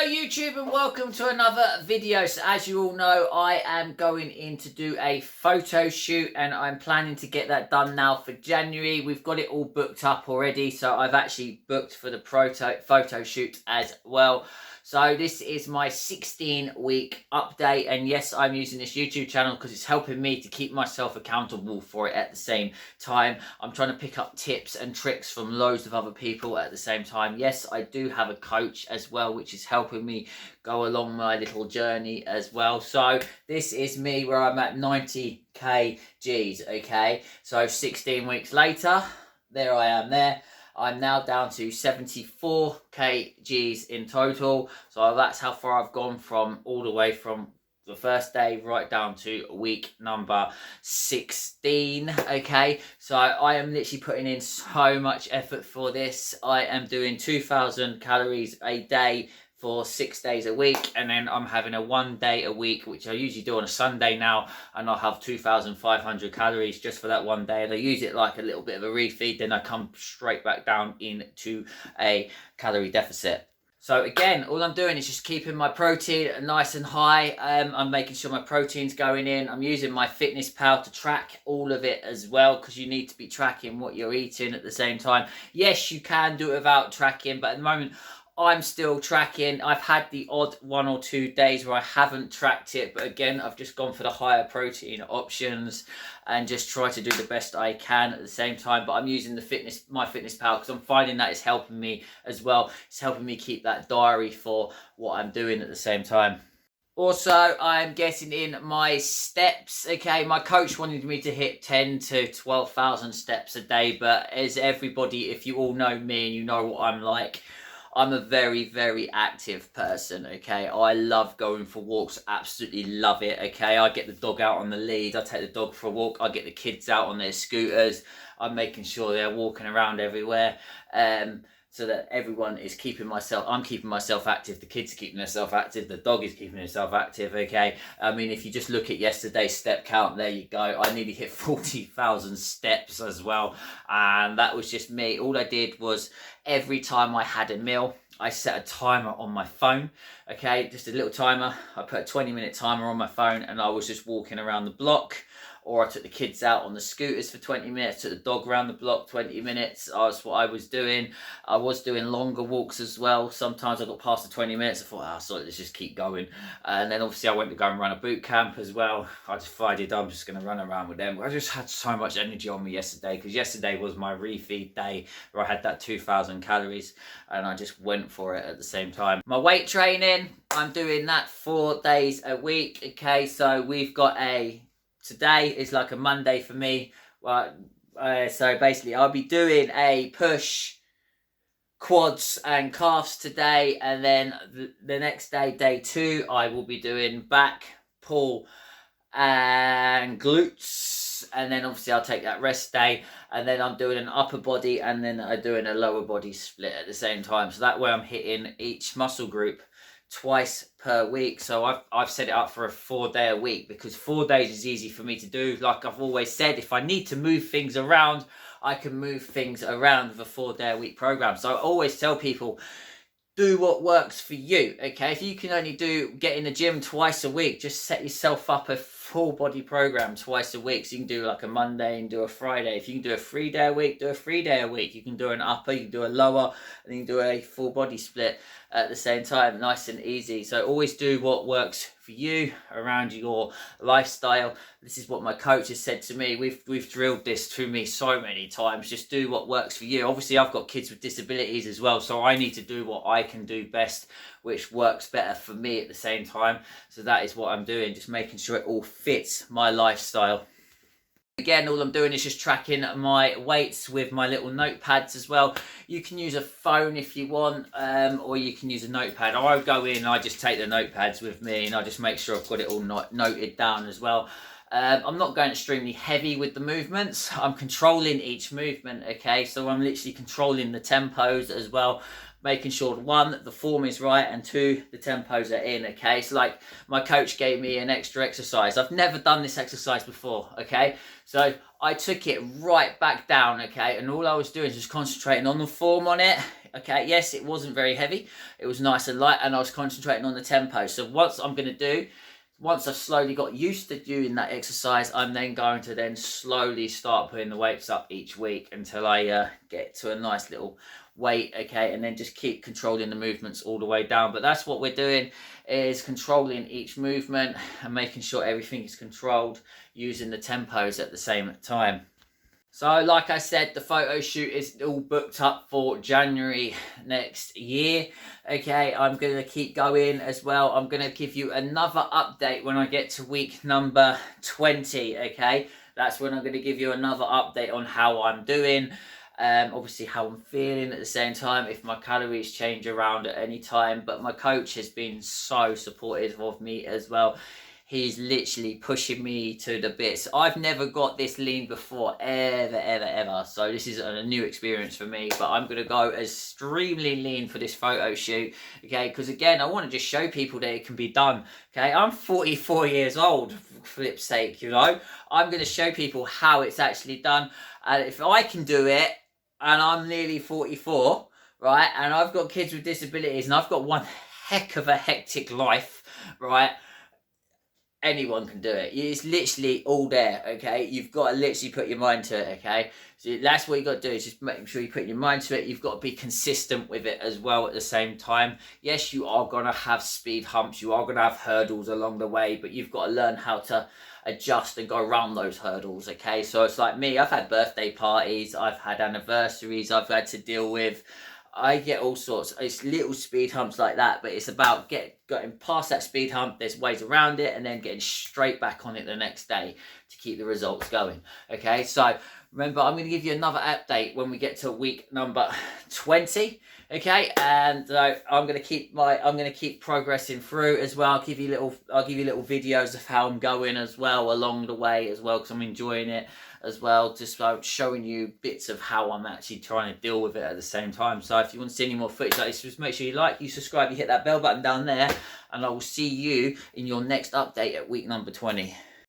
Hello YouTube and welcome to another video. So as you all know, I am going in to do a photo shoot and I'm planning to get that done now for January. We've got it all booked up already, so I've actually booked for the photo shoot as well. So this is my 16-week update, and yes, I'm using this YouTube channel because it's helping me to keep myself accountable for it at the same time. I'm trying to pick up tips and tricks from loads of other people at the same time. Yes, I do have a coach as well, which is helping me go along my little journey as well. So this is me where I'm at 90 kgs, okay? So 16 weeks later, there I am there. I'm now down to 74 kgs in total. So that's how far I've gone from all the way from the first day right down to week number 16. Okay, so I am literally putting in so much effort for this. I am doing 2,000 calories a day for 6 days a week, and then I'm having a 1 day a week, which I usually do on a Sunday now, and I'll have 2,500 calories just for that 1 day, and I use it like a little bit of a refeed, then I come straight back down into a calorie deficit. So again, all I'm doing is just keeping my protein nice and high. I'm making sure my protein's going in. I'm using my FitnessPal to track all of it as well, because you need to be tracking what you're eating at the same time. Yes, you can do it without tracking, but at the moment, I'm still tracking. I've had the odd 1 or 2 days where I haven't tracked it, but again, I've just gone for the higher protein options and just try to do the best I can at the same time. But I'm using my FitnessPal because I'm finding that it's helping me as well. It's helping me keep that diary for what I'm doing at the same time. Also, I'm getting in my steps. Okay, my coach wanted me to hit 10 to 12,000 steps a day, but as everybody, if you all know me and you know what I'm like, I'm a very, very active person, okay? I love going for walks, absolutely love it, okay? I get the dog out on the lead, I take the dog for a walk, I get the kids out on their scooters, I'm making sure they're walking around everywhere, so that everyone is I'm keeping myself active, the kids are keeping themselves active, the dog is keeping himself active, okay? I mean, if you just look at yesterday's step count, there you go. I nearly hit 40,000 steps as well, and that was just me. All I did was every time I had a meal, I set a timer on my phone, okay? Just a little timer. I put a 20-minute timer on my phone, and I was just walking around the block, or I took the kids out on the scooters for 20 minutes, took the dog around the block 20 minutes. That's what I was doing. I was doing longer walks as well. Sometimes I got past the 20 minutes. I thought, sorry, let's just keep going. And then obviously I went to go and run a boot camp as well. I decided I'm just going to run around with them. I just had so much energy on me yesterday, because yesterday was my refeed day where I had that 2,000 calories and I just went for it at the same time. My weight training, I'm doing that 4 days a week. Okay, so we've got today is like a Monday for me. Well, so basically I'll be doing a push, quads and calves today, and then the next day, day 2, I will be doing back, pull and glutes, and then obviously I'll take that rest day, and then I'm doing an upper body and then I'm doing a lower body split at the same time. So that way I'm hitting each muscle group twice per week. So I've set it up for a 4-day a week, because 4 days is easy for me to do. Like I've always said, if I need to move things around, I can move things around with a 4-day a week program. So I always tell people, do what works for you, okay? If you can only get in the gym twice a week, just set yourself up a full body program twice a week. So you can do like a Monday and do a Friday. If you can do a 3-day a week, do a 3-day a week. You can do an upper, you can do a lower, and then you can do a full body split at the same time, nice and easy. So always do what works for you around your lifestyle. This is what my coach has said to me. We've drilled this to me so many times. Just do what works for you. Obviously, I've got kids with disabilities as well, so I need to do what I can do best, which works better for me at the same time. So that is what I'm doing, just making sure it all fits my lifestyle. Again, all I'm doing is just tracking my weights with my little notepads as well. You can use a phone if you want, or you can use a notepad. I go in, I just take the notepads with me, and I just make sure I've got it all noted down as well. I'm not going extremely heavy with the movements. I'm controlling each movement, okay? So I'm literally controlling the tempos as well. making sure, one, the form is right, and two, the tempos are in, okay? So like my coach gave me an extra exercise. I've never done this exercise before, okay? So I took it right back down, okay? And all I was doing is just concentrating on the form on it, okay? Yes, it wasn't very heavy. It was nice and light, and I was concentrating on the tempo. So once I've slowly got used to doing that exercise, I'm then going to then slowly start putting the weights up each week until I get to a nice little weight, okay, and then just keep controlling the movements all the way down. But that's what we're doing, is controlling each movement and making sure everything is controlled using the tempos at the same time. So like I said, the photo shoot is all booked up for January next year. Okay, I'm going to keep going as well. I'm going to give you another update when I get to week number 20, okay? That's when I'm going to give you another update on how I'm doing. Obviously how I'm feeling at the same time, if my calories change around at any time. But my coach has been so supportive of me as well. He's literally pushing me to the bits. I've never got this lean before, ever. So this is a new experience for me. But I'm going to go extremely lean for this photo shoot, okay? Because again, I want to just show people that it can be done, okay? I'm 44 years old, for flip's sake, you know? I'm going to show people how it's actually done. And if I can do it, and I'm nearly 44, right? And I've got kids with disabilities, and I've got one heck of a hectic life, right? Anyone can do it. It's literally all there, okay? You've got to literally put your mind to it, okay? So that's what you got to do, is just make sure you put your mind to it. You've got to be consistent with it as well at the same time. Yes, you are going to have speed humps. You are going to have hurdles along the way, but you've got to learn how to adjust and go around those hurdles, okay? So it's like me, I've had birthday parties, I've had anniversaries I've had to deal with. I get all sorts. It's little speed humps like that, but it's about getting past that speed hump. There's ways around it, and then getting straight back on it the next day to keep the results going. Okay, so remember, I'm going to give you another update when we get to week number 20. Okay, and I'm going to keep progressing through as well. I'll give you little videos of how I'm going as well along the way as well, because I'm enjoying it as well, just showing you bits of how I'm actually trying to deal with it at the same time. So if you want to see any more footage like this, just make sure you like, you subscribe, you hit that bell button down there, and I will see you in your next update at week number 20.